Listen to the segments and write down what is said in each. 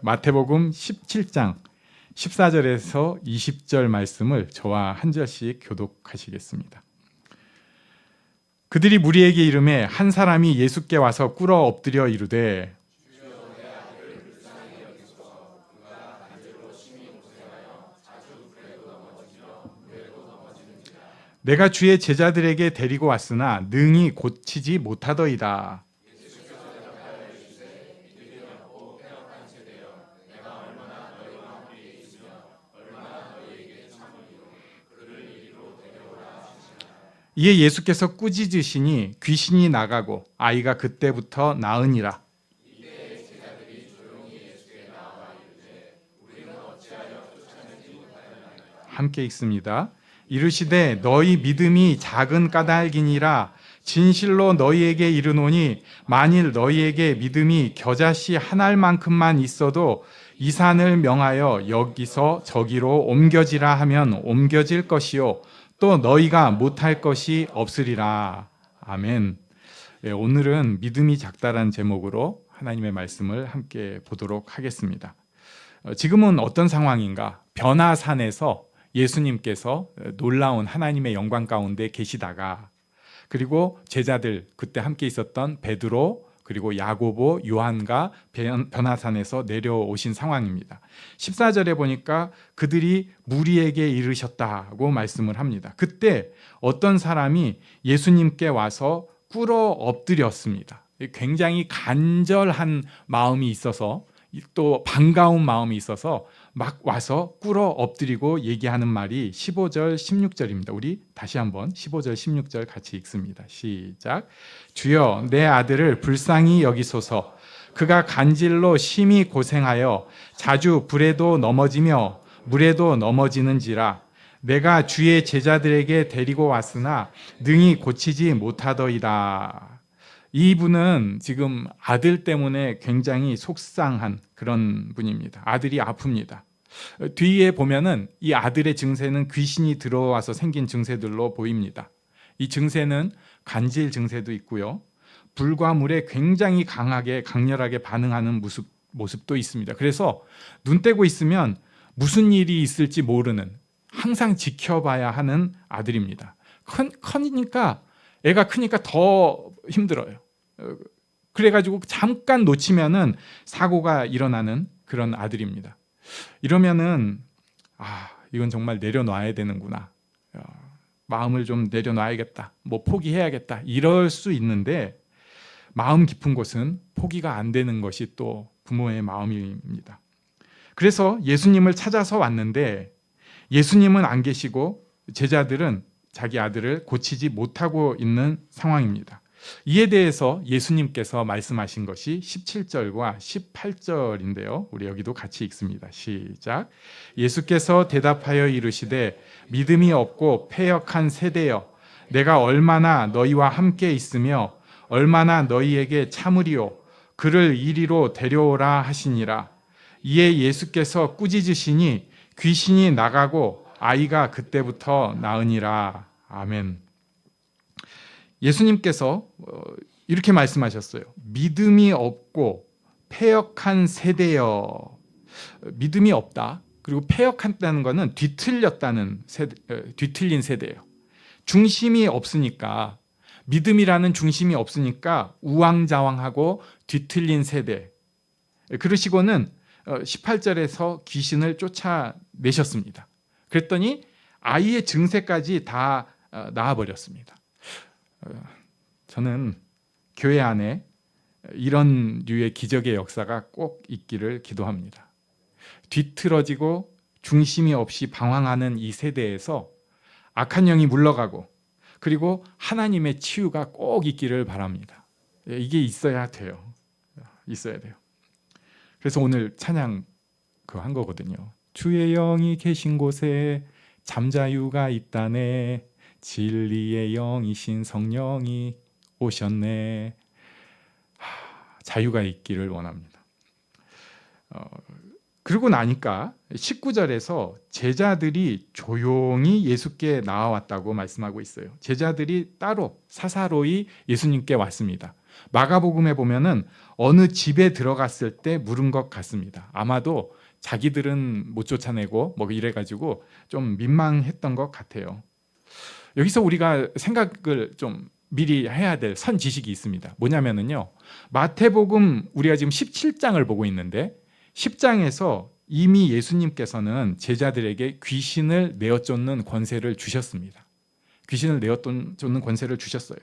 마태복음 17장 14절에서 20절 말씀을 저와 한 절씩 교독하시겠습니다. 그들이 무리에게 이르매 한 사람이 예수께 와서 꿇어 엎드려 이르되 내가 주의 제자들에게 데리고 왔으나 능히 고치지 못하더이다. 이에 예수께서 꾸짖으시니 귀신이 나가고 아이가 그때부터 나으니라. 함께 읽습니다. 이르시되 너희 믿음이 작은 까닭이니라. 진실로 너희에게 이르노니 만일 너희에게 믿음이 겨자씨 한 알만큼만 있어도 이 산을 명하여 여기서 저기로 옮겨지라 하면 옮겨질 것이요 또 너희가 못할 것이 없으리라. 아멘. 오늘은 믿음이 작다란 제목으로 하나님의 말씀을 함께 보도록 하겠습니다. 지금은 어떤 상황인가? 변화산에서 예수님께서 놀라운 하나님의 영광 가운데 계시다가 그리고 제자들 그때 함께 있었던 베드로 그리고 야고보, 요한과 변화산에서 내려오신 상황입니다. 14절에 보니까 그들이 무리에게 이르셨다고 말씀을 합니다. 그때 어떤 사람이 예수님께 와서 꿇어 엎드렸습니다. 굉장히 간절한 마음이 있어서 또 반가운 마음이 있어서 막 와서 꿇어 엎드리고 얘기하는 말이 15절, 16절입니다. 우리 다시 한번 15절, 16절 같이 읽습니다. 시작. 주여 내 아들을 불쌍히 여기소서. 그가 간질로 심히 고생하여 자주 불에도 넘어지며 물에도 넘어지는지라. 내가 주의 제자들에게 데리고 왔으나 능히 고치지 못하더이다. 이분은 지금 아들 때문에 굉장히 속상한 그런 분입니다. 아들이 아픕니다. 뒤에 보면은 이 아들의 증세는 귀신이 들어와서 생긴 증세들로 보입니다. 이 증세는 간질 증세도 있고요. 불과 물에 굉장히 강렬하게 반응하는 모습도 있습니다. 그래서 눈 떼고 있으면 무슨 일이 있을지 모르는 항상 지켜봐야 하는 아들입니다. 애가 크니까 더 힘들어요. 그래가지고 잠깐 놓치면은 사고가 일어나는 그런 아들입니다. 이러면은 이건 정말 내려놔야 되는구나. 마음을 좀 내려놔야겠다. 포기해야겠다. 이럴 수 있는데 마음 깊은 곳은 포기가 안 되는 것이 또 부모의 마음입니다. 그래서 예수님을 찾아서 왔는데 예수님은 안 계시고 제자들은 자기 아들을 고치지 못하고 있는 상황입니다. 이에 대해서 예수님께서 말씀하신 것이 17절과 18절인데요. 우리 여기도 같이 읽습니다. 시작. 예수께서 대답하여 이르시되 믿음이 없고 패역한 세대여 내가 얼마나 너희와 함께 있으며 얼마나 너희에게 참으리요 그를 이리로 데려오라 하시니라. 이에 예수께서 꾸짖으시니 귀신이 나가고 아이가 그때부터 나으니라. 아멘. 예수님께서 이렇게 말씀하셨어요. 믿음이 없고 패역한 세대여. 믿음이 없다. 그리고 패역한다는 것은 뒤틀린 세대예요. 중심이 없으니까, 믿음이라는 중심이 없으니까 우왕좌왕하고 뒤틀린 세대. 그러시고는 18절에서 귀신을 쫓아내셨습니다. 그랬더니 아이의 증세까지 다 나아버렸습니다. 저는 교회 안에 이런 류의 기적의 역사가 꼭 있기를 기도합니다. 뒤틀어지고 중심이 없이 방황하는 이 세대에서 악한 영이 물러가고 그리고 하나님의 치유가 꼭 있기를 바랍니다. 이게 있어야 돼요. 있어야 돼요. 그래서 오늘 찬양 한 거거든요. 주의 영이 계신 곳에 잠자유가 있다네. 진리의 영이신 성령이 오셨네. 자유가 있기를 원합니다. 그러고 나니까 19절에서 제자들이 조용히 예수께 나와왔다고 말씀하고 있어요. 제자들이 따로 사사로이 예수님께 왔습니다. 마가복음에 보면은 어느 집에 들어갔을 때 물은 것 같습니다. 아마도 자기들은 못 쫓아내고 뭐 이래가지고 좀 민망했던 것 같아요. 여기서 우리가 생각을 좀 미리 해야 될 선지식이 있습니다. 뭐냐면은요, 마태복음 우리가 지금 17장을 보고 있는데 10장에서 이미 예수님께서는 제자들에게 귀신을 내어쫓는 권세를 주셨습니다. 귀신을 내어쫓는 권세를 주셨어요.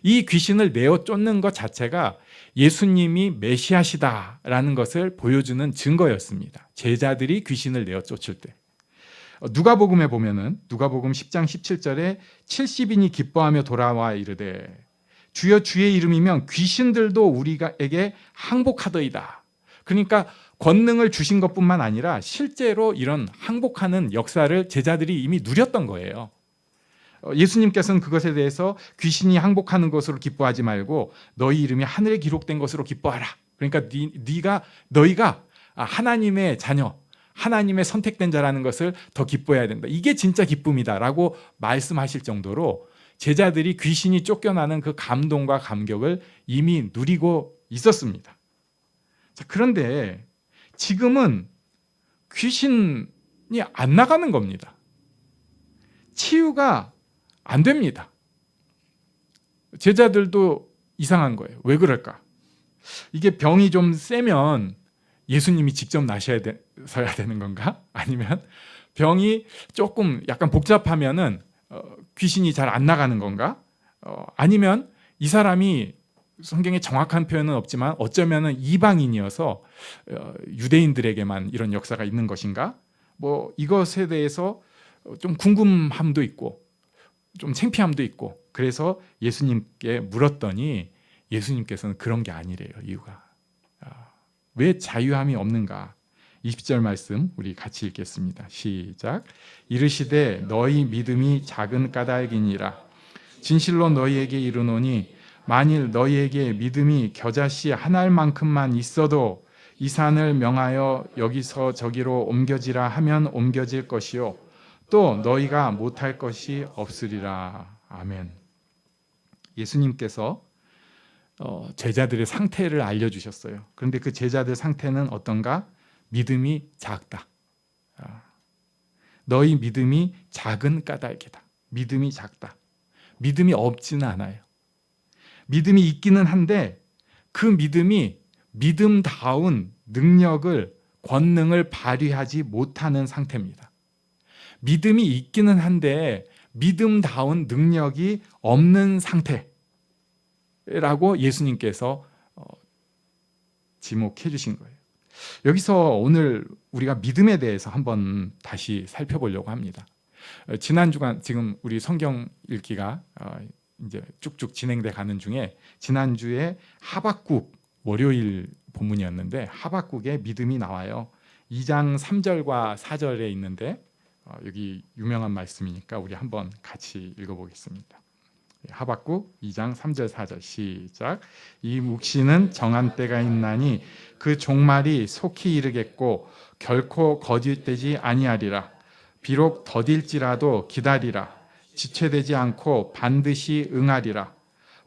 이 귀신을 내어쫓는 것 자체가 예수님이 메시아시다라는 것을 보여주는 증거였습니다. 제자들이 귀신을 내어쫓을 때. 누가복음에 보면은 누가복음 10장 17절에 70인이 기뻐하며 돌아와 이르되 주여 주의 이름이면 귀신들도 우리에게 항복하더이다. 그러니까 권능을 주신 것뿐만 아니라 실제로 이런 항복하는 역사를 제자들이 이미 누렸던 거예요. 예수님께서는 그것에 대해서 귀신이 항복하는 것으로 기뻐하지 말고 너희 이름이 하늘에 기록된 것으로 기뻐하라. 그러니까 너희가 하나님의 자녀, 하나님의 선택된 자라는 것을 더 기뻐해야 된다. 이게 진짜 기쁨이다라고 말씀하실 정도로 제자들이 귀신이 쫓겨나는 그 감동과 감격을 이미 누리고 있었습니다. 자, 그런데 지금은 귀신이 안 나가는 겁니다. 치유가 안 됩니다. 제자들도 이상한 거예요. 왜 그럴까? 이게 병이 좀 세면 예수님이 직접 나셔야 되는 건가? 아니면 병이 조금 약간 복잡하면은 귀신이 잘 안 나가는 건가? 아니면 이 사람이 성경에 정확한 표현은 없지만 어쩌면은 이방인이어서 유대인들에게만 이런 역사가 있는 것인가? 뭐 이것에 대해서 좀 궁금함도 있고 좀 창피함도 있고 그래서 예수님께 물었더니 예수님께서는 그런 게 아니래요. 이유가 왜 자유함이 없는가? 20절 말씀 우리 같이 읽겠습니다. 시작. 이르시되 너희 믿음이 작은 까닭이니라. 진실로 너희에게 이르노니 만일 너희에게 믿음이 겨자씨 한 알만큼만 있어도 이 산을 명하여 여기서 저기로 옮겨지라 하면 옮겨질 것이요 또 너희가 못할 것이 없으리라. 아멘. 예수님께서 제자들의 상태를 알려주셨어요. 그런데 그 제자들 상태는 어떤가? 믿음이 작다. 너희 믿음이 작은 까닭이다. 믿음이 작다. 믿음이 없지는 않아요. 믿음이 있기는 한데 그 믿음이 믿음다운 능력을, 권능을 발휘하지 못하는 상태입니다. 믿음이 있기는 한데 믿음다운 능력이 없는 상태라고 예수님께서 지목해 주신 거예요. 여기서 오늘 우리가 믿음에 대해서 한번 다시 살펴보려고 합니다. 지난 주간 지금 우리 성경 읽기가 이제 쭉쭉 진행돼 가는 중에 지난주에 하박국 월요일 본문이었는데 하박국의 믿음이 나와요. 2장 3절과 4절에 있는데 여기 유명한 말씀이니까 우리 한번 같이 읽어보겠습니다. 하박국 2장 3절 4절 시작. 이 묵시는 정한 때가 있나니 그 종말이 속히 이르겠고 결코 거짓되지 아니하리라. 비록 더딜지라도 기다리라. 지체되지 않고 반드시 응하리라.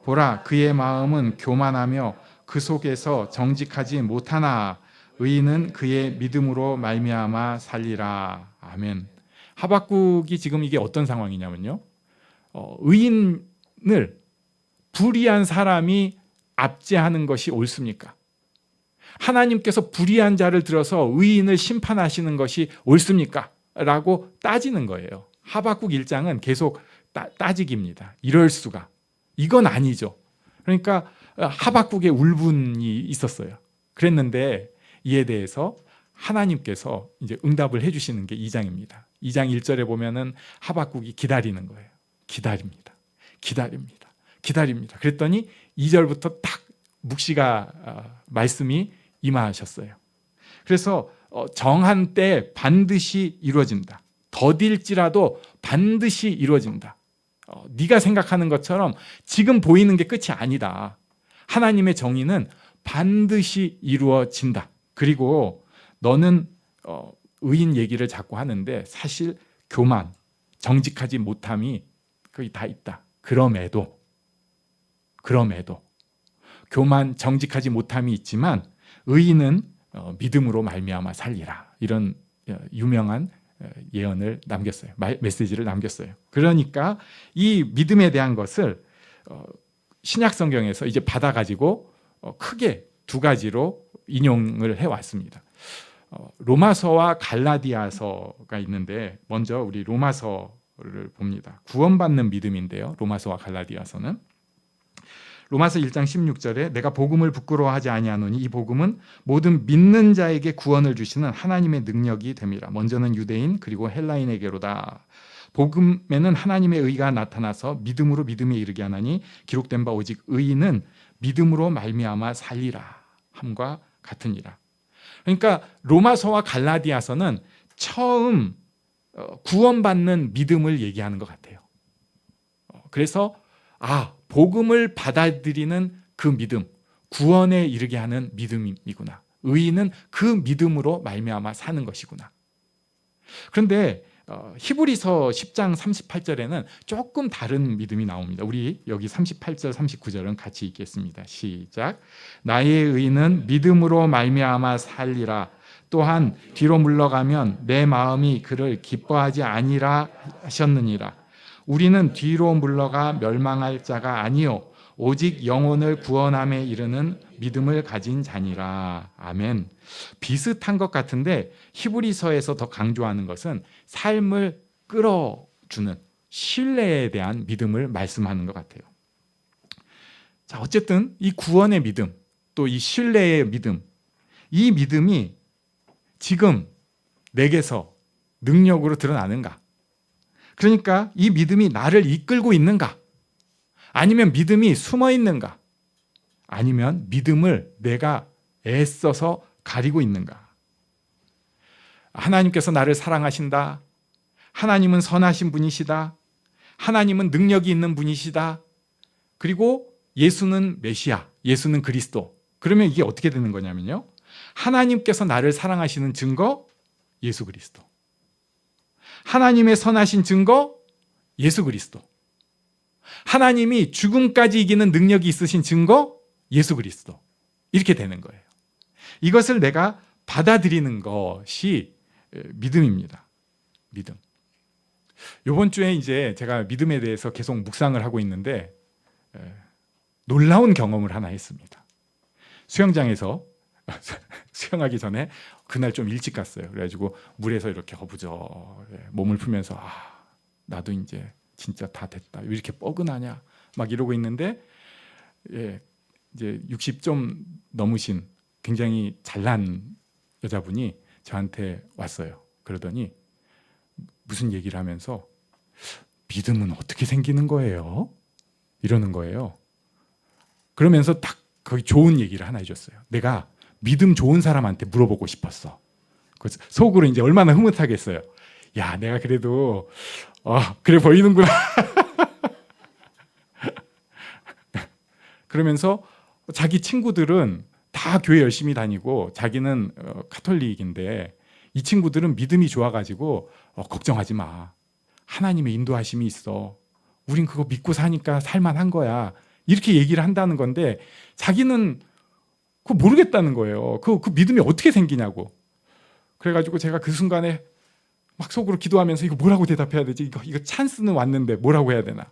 보라 그의 마음은 교만하며 그 속에서 정직하지 못하나 의인은 그의 믿음으로 말미암아 살리라. 아멘. 하박국이 지금 이게 어떤 상황이냐면요. 의인을 불의한 사람이 압제하는 것이 옳습니까? 하나님께서 불의한 자를 들어서 의인을 심판하시는 것이 옳습니까? 라고 따지는 거예요. 하박국 1장은 계속 따지기입니다. 이럴 수가. 이건 아니죠. 그러니까 하박국의 울분이 있었어요. 그랬는데 이에 대해서 하나님께서 이제 응답을 해주시는 게 2장입니다. 2장 1절에 보면은 하박국이 기다리는 거예요. 기다립니다. 그랬더니 2절부터 딱 묵시가 말씀이 임하셨어요. 그래서 정한 때 반드시 이루어진다. 더딜지라도 반드시 이루어진다. 네가 생각하는 것처럼 지금 보이는 게 끝이 아니다. 하나님의 정의는 반드시 이루어진다. 그리고 너는 의인 얘기를 자꾸 하는데 사실 교만, 정직하지 못함이 거의 다 있다. 그럼에도 교만, 정직하지 못함이 있지만 의인은 믿음으로 말미암아 살리라. 이런 유명한 예언을 남겼어요. 메시지를 남겼어요. 그러니까 이 믿음에 대한 것을 신약 성경에서 이제 받아가지고 크게 두 가지로 인용을 해왔습니다. 로마서와 갈라디아서가 있는데 먼저 우리 로마서를 봅니다. 구원받는 믿음인데요. 로마서와 갈라디아서는 로마서 1장 16절에 내가 복음을 부끄러워하지 아니하노니 이 복음은 모든 믿는 자에게 구원을 주시는 하나님의 능력이 됨이라. 먼저는 유대인 그리고 헬라인에게로다. 복음에는 하나님의 의가 나타나서 믿음으로 믿음에 이르게 하나니 기록된 바 오직 의인은 믿음으로 말미암아 살리라 함과 같으니라. 그러니까 로마서와 갈라디아서는 처음 구원받는 믿음을 얘기하는 것 같아요. 그래서 복음을 받아들이는 그 믿음, 구원에 이르게 하는 믿음이구나. 의인은 그 믿음으로 말미암아 사는 것이구나. 그런데 히브리서 10장 38절에는 조금 다른 믿음이 나옵니다. 우리 여기 38절, 39절은 같이 읽겠습니다. 시작. 나의 의인은 믿음으로 말미암아 살리라. 또한 뒤로 물러가면 내 마음이 그를 기뻐하지 아니라 하셨느니라. 우리는 뒤로 물러가 멸망할 자가 아니요 오직 영혼을 구원함에 이르는 믿음을 가진 자니라. 아멘. 비슷한 것 같은데 히브리서에서 더 강조하는 것은 삶을 끌어주는 신뢰에 대한 믿음을 말씀하는 것 같아요. 자, 어쨌든 이 구원의 믿음, 또 이 신뢰의 믿음, 이 믿음이 지금 내게서 능력으로 드러나는가? 그러니까 이 믿음이 나를 이끌고 있는가? 아니면 믿음이 숨어 있는가? 아니면 믿음을 내가 애써서 가리고 있는가? 하나님께서 나를 사랑하신다. 하나님은 선하신 분이시다. 하나님은 능력이 있는 분이시다. 그리고 예수는 메시아, 예수는 그리스도. 그러면 이게 어떻게 되는 거냐면요. 하나님께서 나를 사랑하시는 증거, 예수 그리스도. 하나님의 선하신 증거, 예수 그리스도. 하나님이 죽음까지 이기는 능력이 있으신 증거, 예수 그리스도. 이렇게 되는 거예요. 이것을 내가 받아들이는 것이 믿음입니다. 믿음. 이번 주에 이제 제가 믿음에 대해서 계속 묵상을 하고 있는데 놀라운 경험을 하나 했습니다. 수영장에서 수영하기 전에 그날 좀 일찍 갔어요. 그래가지고 물에서 이렇게 허부져 몸을 풀면서 나도 이제 진짜 다 됐다. 왜 이렇게 뻐근하냐 막 이러고 있는데 이제 60 좀 넘으신 굉장히 잘난 여자분이 저한테 왔어요. 그러더니 무슨 얘기를 하면서 믿음은 어떻게 생기는 거예요? 이러는 거예요. 그러면서 딱 거기 좋은 얘기를 하나 해줬어요. 내가 믿음 좋은 사람한테 물어보고 싶었어. 속으로 이제 얼마나 흐뭇하겠어요. 야, 내가 그래도 그래 보이는구나. 그러면서 자기 친구들은 다 교회 열심히 다니고 자기는 카톨릭인데 이 친구들은 믿음이 좋아가지고 걱정하지 마. 하나님의 인도하심이 있어. 우린 그거 믿고 사니까 살만한 거야. 이렇게 얘기를 한다는 건데 자기는 그거 모르겠다는 거예요. 그 믿음이 어떻게 생기냐고. 그래가지고 제가 그 순간에 막 속으로 기도하면서 이거 뭐라고 대답해야 되지? 이거 찬스는 왔는데 뭐라고 해야 되나?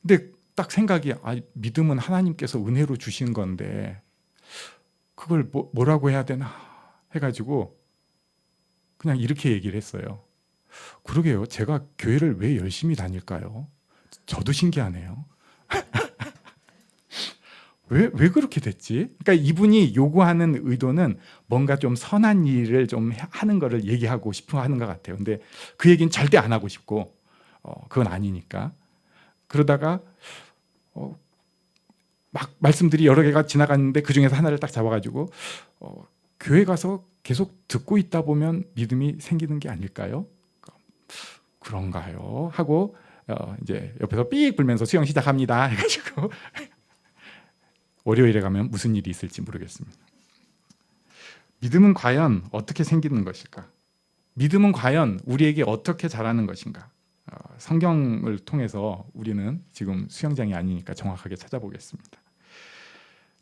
근데 딱 생각이 믿음은 하나님께서 은혜로 주신 건데 그걸 뭐라고 해야 되나 해가지고 그냥 이렇게 얘기를 했어요. 그러게요. 제가 교회를 왜 열심히 다닐까요? 저도 신기하네요. 왜 그렇게 됐지? 그러니까 이분이 요구하는 의도는 뭔가 좀 선한 일을 좀 하는 거를 얘기하고 싶어 하는 것 같아요. 근데 그 얘기는 절대 안 하고 싶고 그건 아니니까. 그러다가 막 말씀들이 여러 개가 지나갔는데 그중에서 하나를 딱 잡아가지고 교회 가서 계속 듣고 있다 보면 믿음이 생기는 게 아닐까요? 그런가요? 하고 이제 옆에서 삑 불면서 수영 시작합니다 해가지고 월요일에 가면 무슨 일이 있을지 모르겠습니다. 믿음은 과연 어떻게 생기는 것일까? 믿음은 과연 우리에게 어떻게 자라는 것인가? 성경을 통해서 우리는 지금 수영장이 아니니까 정확하게 찾아보겠습니다.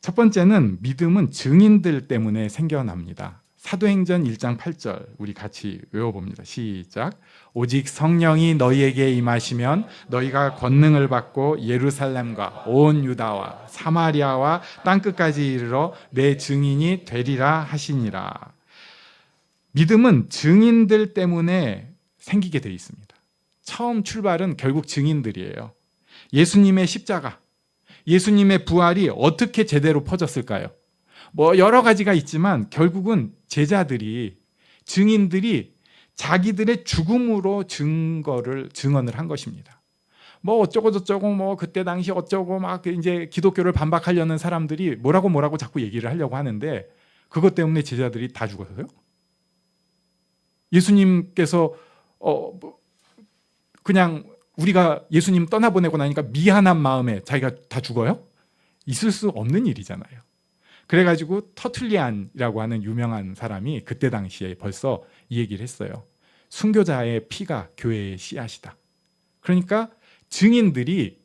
첫 번째는 믿음은 증인들 때문에 생겨납니다. 사도행전 1장 8절 우리 같이 외워봅니다. 시작. 오직 성령이 너희에게 임하시면 너희가 권능을 받고 예루살렘과 온 유다와 사마리아와 땅끝까지 이르러 내 증인이 되리라 하시니라. 믿음은 증인들 때문에 생기게 되어 있습니다. 처음 출발은 결국 증인들이에요. 예수님의 십자가, 예수님의 부활이 어떻게 제대로 퍼졌을까요? 여러 가지가 있지만 결국은 제자들이, 증인들이 자기들의 죽음으로 증언을 한 것입니다. 어쩌고 저쩌고 그때 당시 어쩌고 막 이제 기독교를 반박하려는 사람들이 뭐라고 자꾸 얘기를 하려고 하는데 그것 때문에 제자들이 다 죽었어요? 예수님께서 그냥 우리가 예수님 떠나보내고 나니까 미안한 마음에 자기가 다 죽어요? 있을 수 없는 일이잖아요. 그래가지고 터툴리안이라고 하는 유명한 사람이 그때 당시에 벌써 이 얘기를 했어요. 순교자의 피가 교회의 씨앗이다. 그러니까 증인들이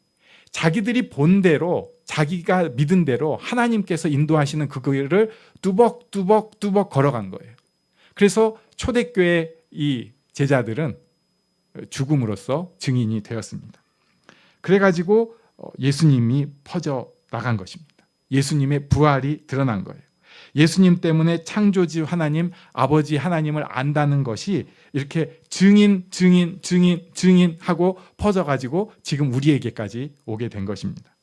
자기들이 본 대로, 자기가 믿은 대로 하나님께서 인도하시는 그 길을 뚜벅 걸어간 거예요. 그래서 초대교회 이 제자들은 죽음으로써 증인이 되었습니다. 그래가지고 예수님이 퍼져 나간 것입니다. 예수님의 부활이 드러난 거예요. 예수님 때문에 창조주 하나님, 아버지 하나님을 안다는 것이 이렇게 증인하고 퍼져가지고 지금 우리에게까지 오게 된 것입니다.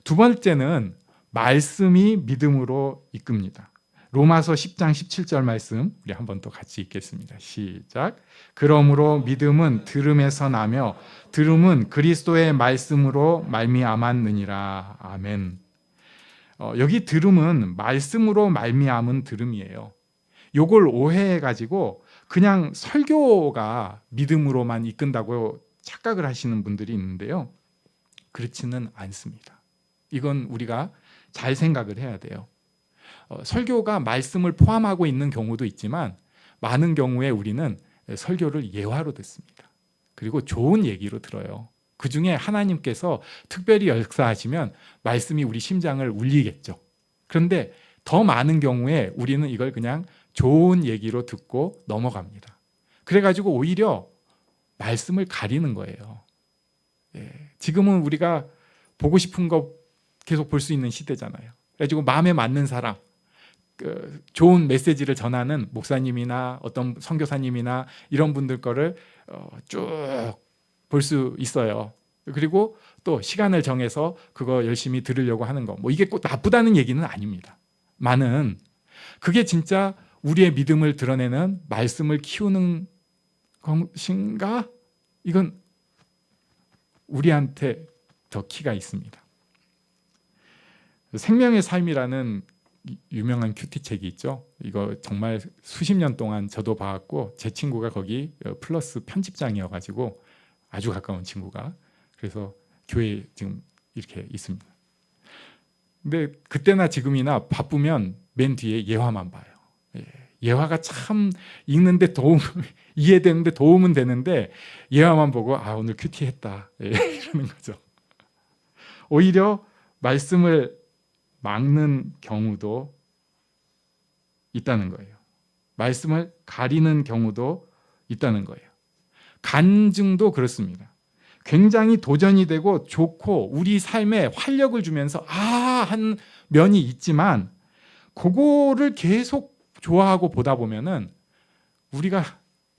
두 번째는 말씀이 믿음으로 이끕니다. 로마서 10장 17절 말씀 우리 한번 또 같이 읽겠습니다. 시작. 그러므로 믿음은 들음에서 나며 들음은 그리스도의 말씀으로 말미암았느니라. 아멘. 여기 들음은 말씀으로 말미암은 들음이에요. 요걸 오해해가지고 그냥 설교가 믿음으로만 이끈다고 착각을 하시는 분들이 있는데요. 그렇지는 않습니다. 이건 우리가 잘 생각을 해야 돼요. 설교가 말씀을 포함하고 있는 경우도 있지만 많은 경우에 우리는 설교를 예화로 듣습니다. 그리고 좋은 얘기로 들어요. 그 중에 하나님께서 특별히 역사하시면 말씀이 우리 심장을 울리겠죠. 그런데 더 많은 경우에 우리는 이걸 그냥 좋은 얘기로 듣고 넘어갑니다. 그래가지고 오히려 말씀을 가리는 거예요. 지금은 우리가 보고 싶은 거 계속 볼 수 있는 시대잖아요. 그래가지고 마음에 맞는 사람, 좋은 메시지를 전하는 목사님이나 어떤 선교사님이나 이런 분들 거를 쭉 볼 수 있어요. 그리고 또 시간을 정해서 그거 열심히 들으려고 하는 거. 이게 꼭 나쁘다는 얘기는 아닙니다. 많은 그게 진짜 우리의 믿음을 드러내는 말씀을 키우는 것인가? 이건 우리한테 더 키가 있습니다. 생명의 삶이라는 유명한 큐티 책이 있죠. 이거 정말 수십 년 동안 저도 봐왔고 제 친구가 거기 플러스 편집장이어가지고 아주 가까운 친구가, 그래서 교회에 지금 이렇게 있습니다. 근데 그때나 지금이나 바쁘면 맨 뒤에 예화만 봐요. 예화가 참 읽는데 이해되는데 도움은 되는데 예화만 보고 오늘 큐티 했다 이러는 거죠. 오히려 말씀을 막는 경우도 있다는 거예요. 말씀을 가리는 경우도 있다는 거예요. 간증도 그렇습니다. 굉장히 도전이 되고 좋고 우리 삶에 활력을 주면서 한 면이 있지만 그거를 계속 좋아하고 보다 보면은 우리가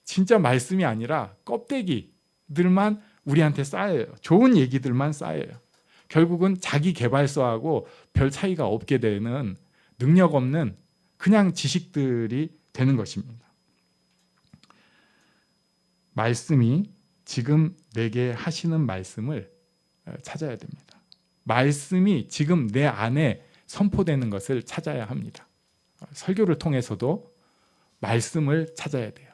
진짜 말씀이 아니라 껍데기들만 우리한테 쌓여요. 좋은 얘기들만 쌓여요. 결국은 자기 개발서하고 별 차이가 없게 되는 능력 없는 그냥 지식들이 되는 것입니다. 말씀이 지금 내게 하시는 말씀을 찾아야 됩니다. 말씀이 지금 내 안에 선포되는 것을 찾아야 합니다. 설교를 통해서도 말씀을 찾아야 돼요.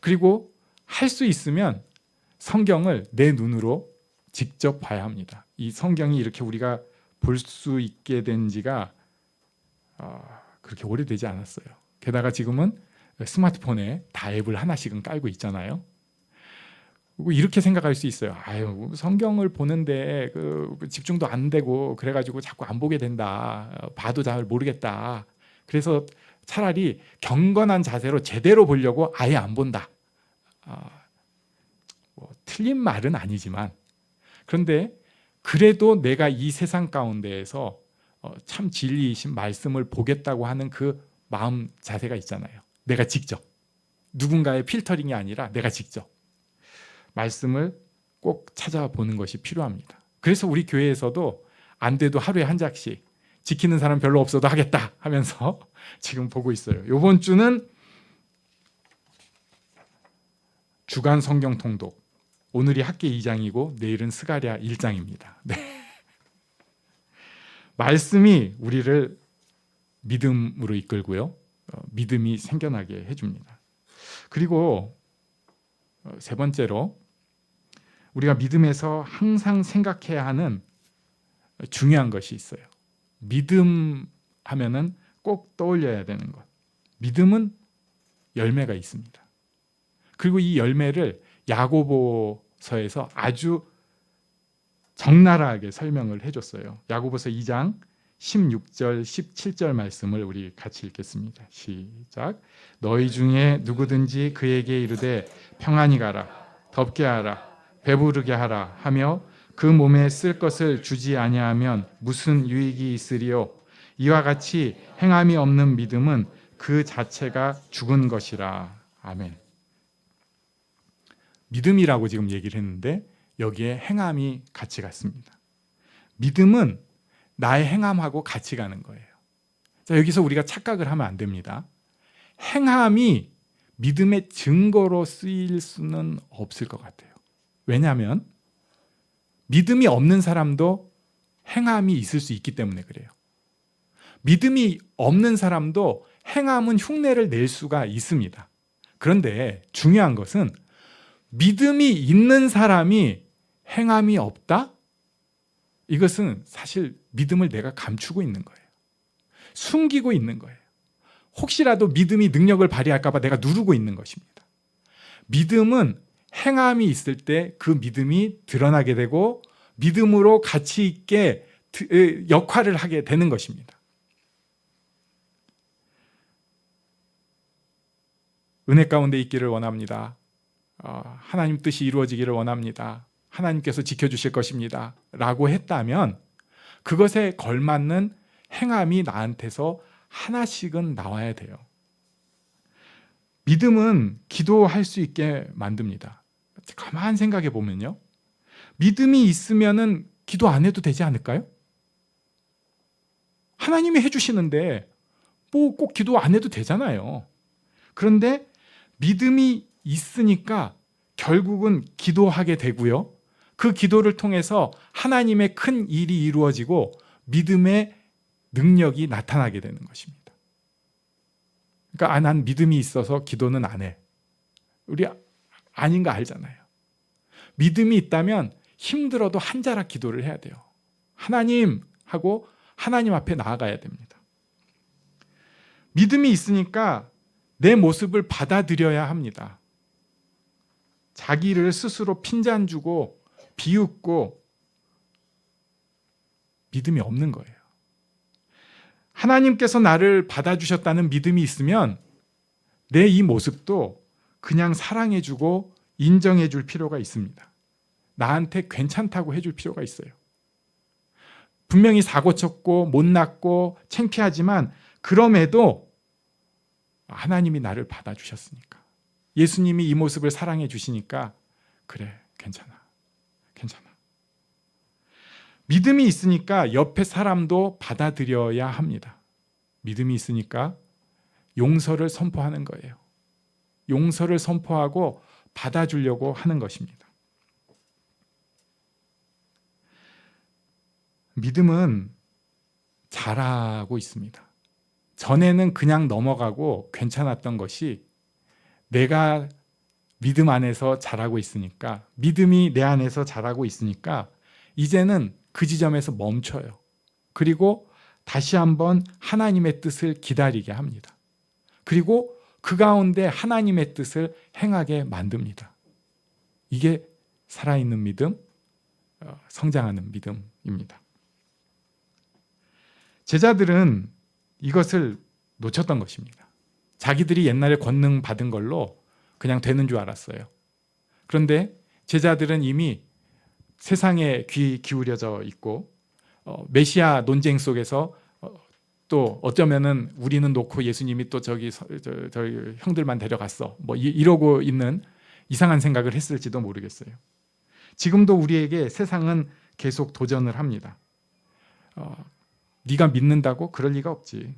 그리고 할 수 있으면 성경을 내 눈으로 직접 봐야 합니다. 이 성경이 이렇게 우리가 볼 수 있게 된 지가 그렇게 오래되지 않았어요. 게다가 지금은 스마트폰에 다 앱을 하나씩은 깔고 있잖아요. 이렇게 생각할 수 있어요. 아유, 성경을 보는데 집중도 안 되고 그래가지고 자꾸 안 보게 된다. 봐도 잘 모르겠다. 그래서 차라리 경건한 자세로 제대로 보려고 아예 안 본다. 틀린 말은 아니지만, 그런데 그래도 내가 이 세상 가운데에서 참 진리이신 말씀을 보겠다고 하는 그 마음 자세가 있잖아요. 내가 직접, 누군가의 필터링이 아니라 내가 직접 말씀을 꼭 찾아보는 것이 필요합니다. 그래서 우리 교회에서도 안 돼도 하루에 한 장씩, 지키는 사람 별로 없어도 하겠다 하면서 지금 보고 있어요. 이번 주는 주간 성경 통독, 오늘이 학계 2장이고 내일은 스가랴 1장입니다. 네. 말씀이 우리를 믿음으로 이끌고요, 믿음이 생겨나게 해줍니다. 그리고 세 번째로, 우리가 믿음에서 항상 생각해야 하는 중요한 것이 있어요. 믿음 하면은 꼭 떠올려야 되는 것. 믿음은 열매가 있습니다. 그리고 이 열매를 야고보서에서 아주 적나라하게 설명을 해줬어요. 야고보서 2장 16절 17절 말씀을 우리 같이 읽겠습니다. 시작. 너희 중에 누구든지 그에게 이르되 평안히 가라, 덥게 하라, 배부르게 하라 하며 그 몸에 쓸 것을 주지 아니하면 무슨 유익이 있으리요? 이와 같이 행함이 없는 믿음은 그 자체가 죽은 것이라. 아멘. 믿음이라고 지금 얘기를 했는데 여기에 행함이 같이 갔습니다. 믿음은 나의 행함하고 같이 가는 거예요. 자, 여기서 우리가 착각을 하면 안 됩니다. 행함이 믿음의 증거로 쓰일 수는 없을 것 같아요. 왜냐하면 믿음이 없는 사람도 행함이 있을 수 있기 때문에 그래요. 믿음이 없는 사람도 행함은 흉내를 낼 수가 있습니다. 그런데 중요한 것은 믿음이 있는 사람이 행함이 없다? 이것은 사실 믿음을 내가 감추고 있는 거예요. 숨기고 있는 거예요. 혹시라도 믿음이 능력을 발휘할까 봐 내가 누르고 있는 것입니다. 믿음은 행함이 있을 때 그 믿음이 드러나게 되고 믿음으로 가치 있게 역할을 하게 되는 것입니다. 은혜 가운데 있기를 원합니다. 하나님 뜻이 이루어지기를 원합니다. 하나님께서 지켜주실 것입니다. 라고 했다면 그것에 걸맞는 행함이 나한테서 하나씩은 나와야 돼요. 믿음은 기도할 수 있게 만듭니다. 가만 생각해 보면요, 믿음이 있으면은 기도 안 해도 되지 않을까요? 하나님이 해주시는데 뭐 꼭 기도 안 해도 되잖아요. 그런데 믿음이 있으니까 결국은 기도하게 되고요, 그 기도를 통해서 하나님의 큰 일이 이루어지고 믿음의 능력이 나타나게 되는 것입니다. 그러니까 난 믿음이 있어서 기도는 안 해. 우리 아닌 거 알잖아요. 믿음이 있다면 힘들어도 한 자락 기도를 해야 돼요. 하나님 하고 하나님 앞에 나아가야 됩니다. 믿음이 있으니까 내 모습을 받아들여야 합니다. 자기를 스스로 핀잔주고 비웃고 믿음이 없는 거예요. 하나님께서 나를 받아주셨다는 믿음이 있으면 내 이 모습도 그냥 사랑해주고 인정해줄 필요가 있습니다. 나한테 괜찮다고 해줄 필요가 있어요. 분명히 사고 쳤고 못났고 창피하지만 그럼에도 하나님이 나를 받아주셨으니까, 예수님이 이 모습을 사랑해 주시니까 그래, 괜찮아. 믿음이 있으니까 옆에 사람도 받아들여야 합니다. 믿음이 있으니까 용서를 선포하는 거예요. 용서를 선포하고 받아주려고 하는 것입니다. 믿음은 자라고 있습니다. 전에는 그냥 넘어가고 괜찮았던 것이 내가 믿음 안에서 자라고 있으니까, 믿음이 내 안에서 자라고 있으니까 이제는 그 지점에서 멈춰요. 그리고 다시 한번 하나님의 뜻을 기다리게 합니다. 그리고 그 가운데 하나님의 뜻을 행하게 만듭니다. 이게 살아있는 믿음, 성장하는 믿음입니다. 제자들은 이것을 놓쳤던 것입니다. 자기들이 옛날에 권능 받은 걸로 그냥 되는 줄 알았어요. 그런데 제자들은 이미 세상에 귀 기울여져 있고 메시아 논쟁 속에서 또 어쩌면은 우리는 놓고 예수님이 또 저기 형들만 데려갔어 뭐 이러고 있는 이상한 생각을 했을지도 모르겠어요. 지금도 우리에게 세상은 계속 도전을 합니다. 네가 믿는다고? 그럴 리가 없지.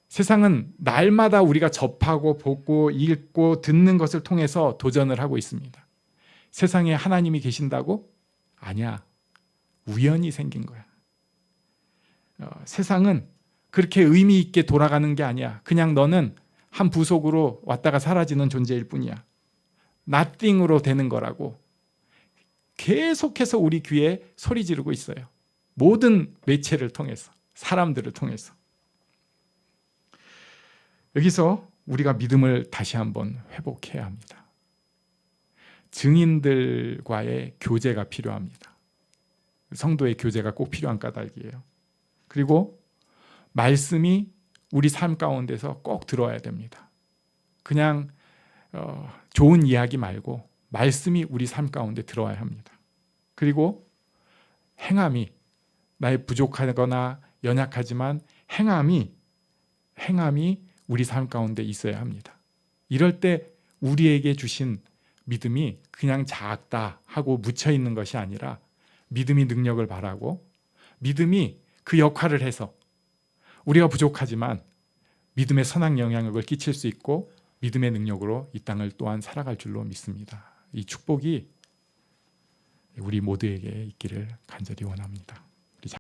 세상은 날마다 우리가 접하고 보고 읽고 듣는 것을 통해서 도전을 하고 있습니다. 세상에 하나님이 계신다고? 아니야. 우연히 생긴 거야. 세상은 그렇게 의미 있게 돌아가는 게 아니야. 그냥 너는 한 부속으로 왔다가 사라지는 존재일 뿐이야. nothing으로 되는 거라고 계속해서 우리 귀에 소리 지르고 있어요. 모든 매체를 통해서, 사람들을 통해서. 여기서 우리가 믿음을 다시 한번 회복해야 합니다. 증인들과의 교제가 필요합니다. 성도의 교제가 꼭 필요한 까닭이에요. 그리고 말씀이 우리 삶 가운데서 꼭 들어야 됩니다. 그냥 좋은 이야기 말고 말씀이 우리 삶 가운데 들어와야 합니다. 그리고 행함이 나의 부족하거나 연약하지만 행함이 우리 삶 가운데 있어야 합니다. 이럴 때 우리에게 주신 믿음이 그냥 작다 하고 묻혀 있는 것이 아니라 믿음이 능력을 발하고 믿음이 그 역할을 해서 우리가 부족하지만 믿음의 선한 영향력을 끼칠 수 있고 믿음의 능력으로 이 땅을 또한 살아갈 줄로 믿습니다. 이 축복이 우리 모두에게 있기를 간절히 원합니다.